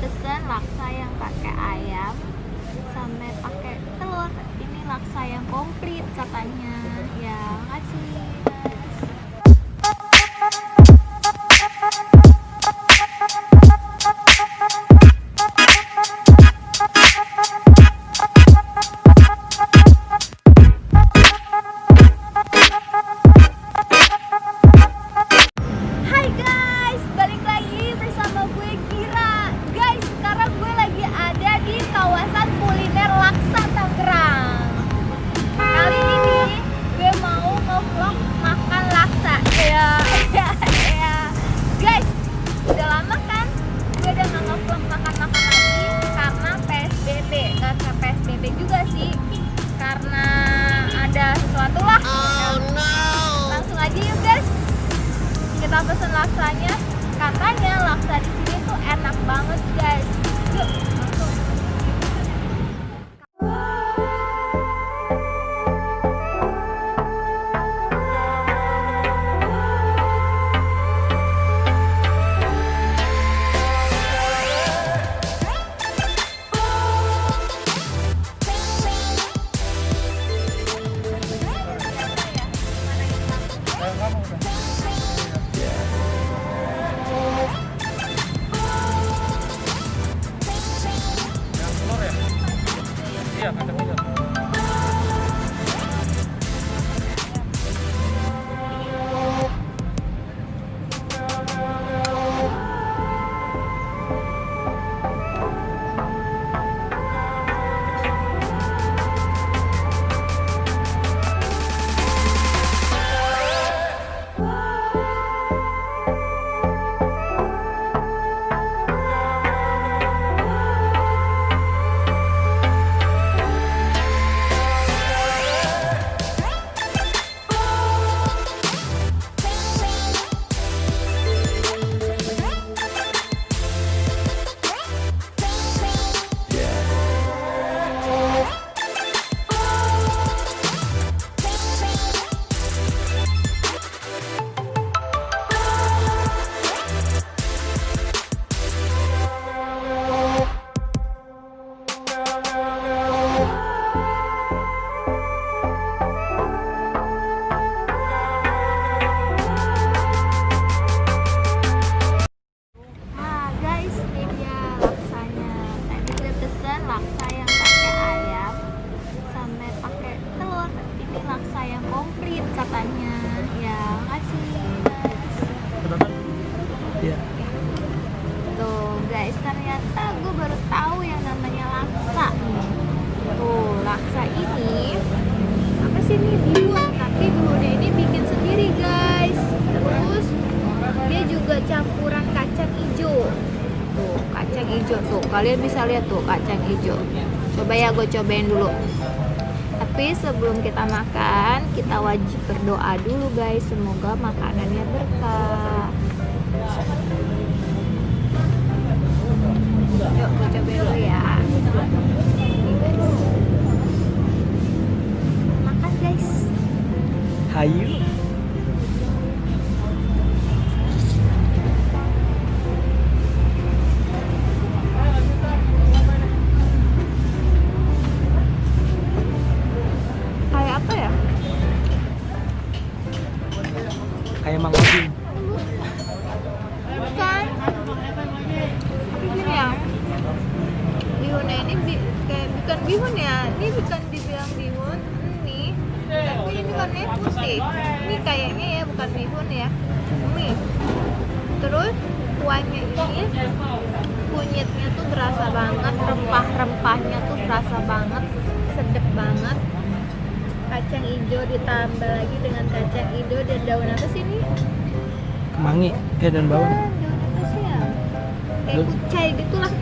pesen laksa yang pakai ayam sama pakai telur. Ini laksa yang komplit katanya. Ya, makasih guys. Hai guys, balik lagi bersama gue Kira. Guys, sekarang gue lagi ada di kawasan kuliner Laksa Tangerang. Kali ini gue mau nge-vlog makan laksa. Ya. Guys, udah lama kan gue udah nggak nge-vlog makan-makan lagi karena PSBB. Gak ke PSBB juga sih, karena ada sesuatu lah. Oh no. Langsung aja yuk guys, kita pesen laksanya. Katanya laksa di sini tuh enak banget guys. Yuk, langsung. Iya, kacang hijau. Nah guys, ini dia laksanya. Tadi gue pesen laksa yang pakai ayam sama pakai telur. Ini laksa yang komplit katanya. Ya, makasih guys. Iya. Tuh guys, ternyata gue baru tahu yang namanya laksa nih. Tuh, laksa ini apa sih ini? Bihun, tapi bihunnya ini bikin sendiri guys. Terus dia juga campuran kacang hijau. Tuh, kacang hijau tuh. Kalian bisa lihat tuh kacang hijau. Coba ya, gue cobain dulu. Tapi sebelum kita makan, kita wajib berdoa dulu guys. Semoga makanannya berkah. Yuk, gue cobain dulu ya. Nih, guys. Makan guys. Hayu. Kayak apa ya? Kayak Mang Odin. Bukan. Tapi gini ya, bihunnya ini kayak bukan bihun ya. Ini bukan dibilang bihun, ini. Tapi ini warnanya putih. Ini kayaknya ya bukan bihun ya. Ini. Terus kuahnya ini, kunyitnya tuh berasa banget, rempah-rempahnya tuh berasa banget, sedep banget. Kacang hijau ditambah lagi dengan kacang hijau dan daun apa sih ini? Kemangi, daun bawang. Daun apa sih ya? Kayak kucai gitulah.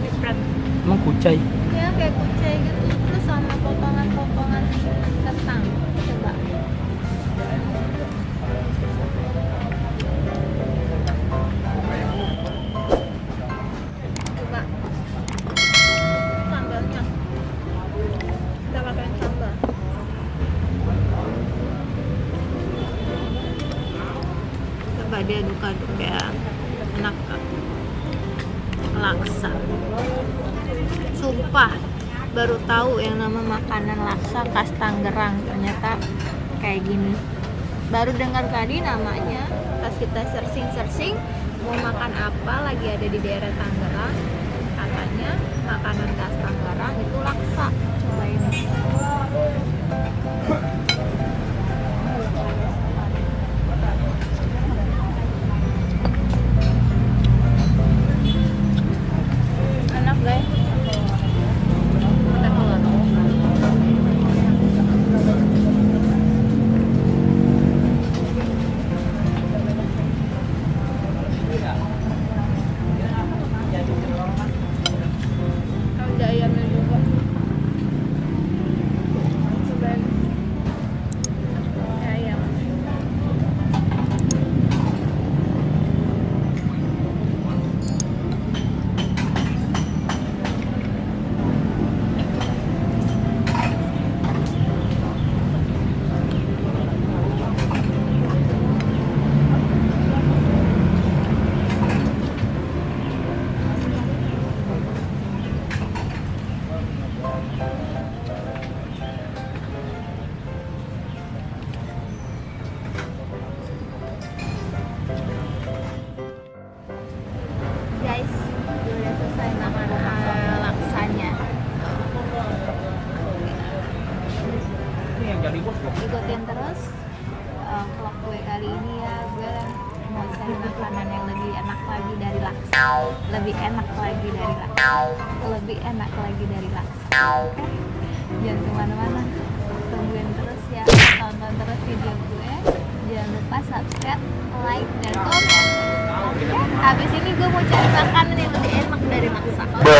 Different. Emang kucai? Ya kayak kucai gitu. Terus sama potongan-potongan kentang. Coba. Coba. Sambalnya. Kita pakai sambal. Coba dia aduk-aduk ya. Enak kan? laksa. Sumpah baru tahu yang nama makanan laksa khas Tangerang, ternyata kayak gini. Baru dengar tadi namanya, pas kita searching mau makan apa lagi ada di daerah Tangerang, katanya makanan khas Tangerang itu laksa. Cobain. Enak guys. Pakai telur. Ada ayamnya juga. Cobain. Ayam. Guys, udah selesai makan laksanya. Ikutin terus vlog gue kali ini ya. Gue mau cari makanan yang lebih enak lagi dari laksa. Lebih enak lagi dari laksa. Lebih enak lagi dari laksa. Oke? Jangan kemana-mana. Tungguin terus ya. Tonton terus video gue. Jangan lupa subscribe, like, dan komen. Oke? Habis ini gue mau cari makanan yang lebih enak dari laksa. Oke?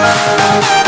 Bye.